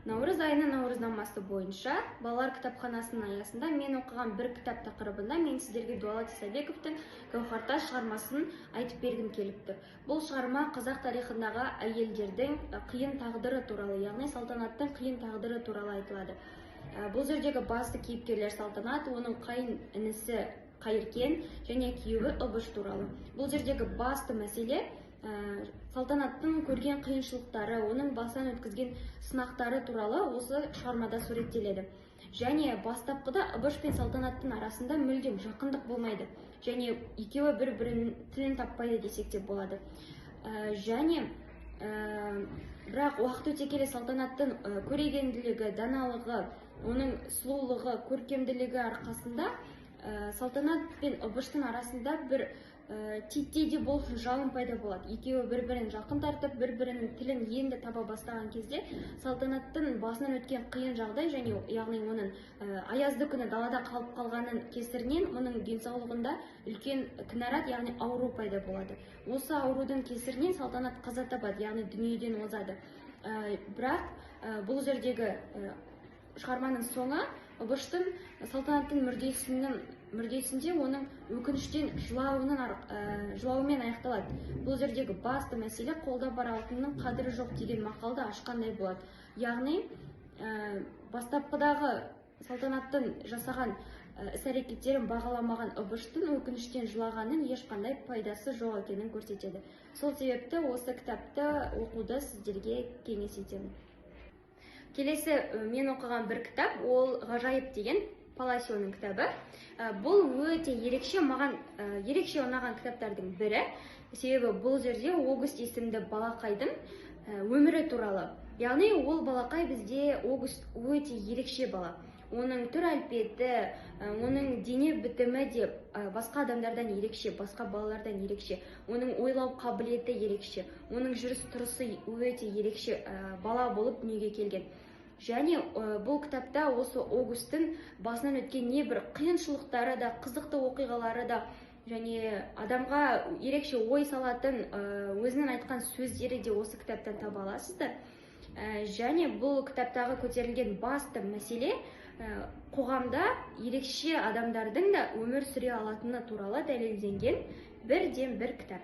Наурыз айының наурызнамасы бойынша балалар кітапханасының аясында мен оқыған бір кітап тақырыбында мен сіздерге Дулат Исабековтың Гауһартас шығармасын айтып бергім келіпті. Бұл шығарма қазақ тарихындағы әйелдердің қиын тағдыры туралы, яғни Салтанаттың қиын тағдыры туралы айтылады. Бұл жердегі басты кейіпкерлер Салтанат, оның қайын інісі Қайыркен және күйеуі Ыбыш туралы. Бұл жердегі басты мәселе Салтанаттың көрген қиыншылықтары, оның басынан өткізген сынақтары туралы осы шығармада суреттеледі. Және бастапқыда Ыбыш пен Салтанаттың арасында мүлдем жақындық болмайды. Және екеуі бір-бірінің тілін таппайды десек те болады. Бірақ уақыт өте келе Салтанаттың көрегенділігі, даналығы, оның сұлулығы, көркемділігі арқасында Салтанат пен Ыбыштың арасында бір титтей де болсын жалын пайда болады. Екеуі бір-бірін жақын тартып, бір-бірінің тілін енді таба бастаған кезде Салтанаттың басынан өткен қиын жағдай және яғни оның аязды күні далада қалып қалғанын кесірінен оның денсаулығында үлкен кінәрат, яғни ауру пайда болады. Осы аурудың кесірінен Салтанат қаза табады, яғни дүниеден озады. Бірақ бұл жердегі шығарманың соңы Ыбыштың Салтанаттың мүрдесінде оның өкініштен жылауымен аяқталады. Бұл жердегі басты мәселе қолда бар алтынның қадірі жоқ деген мақалды ашқандай болады. Яғни бастапқыдағы Салтанаттың жасаған іс-әрекеттерін бағаламаған Ыбыштың өкініштен жылағанын ешқандай пайдасы жоқ екенін көрсетеді. Сол себепті осы кітапты оқуды сіздерге кеңес етемін. Келесі мен оқыған бір кітап, ол Ғажайып деген Паласионың кітабы. Бұл өте ерекше, маған ерекше ұнаған кітаптардың бірі. Себебі бұл жерде Огуст есімді балақайдың өмірі туралы. Яғни ол балақай бізде Огуст өте ерекше бала. Оның түр әлпеті, оның дене бітімі де басқа адамдардан ерекше, басқа балалардан ерекше. Оның ойлау қабілеті ерекше, оның жүріс-тұрысы өте ерекше бала болып дүниеге келген. Және бұл кітапта осы Огусттың басынан өткен небір қиыншылықтары да, қызықты оқиғалары да, және адамға ерекше ой салатын өзінің айтқан сөздері де осы кітаптан таба аласыздар. Және бұл кітаптағы көтерілген басты мәселе қоғамда ерекше адамдардың да өмір сүре алатыны туралы дәлелденген бірден бір кітап.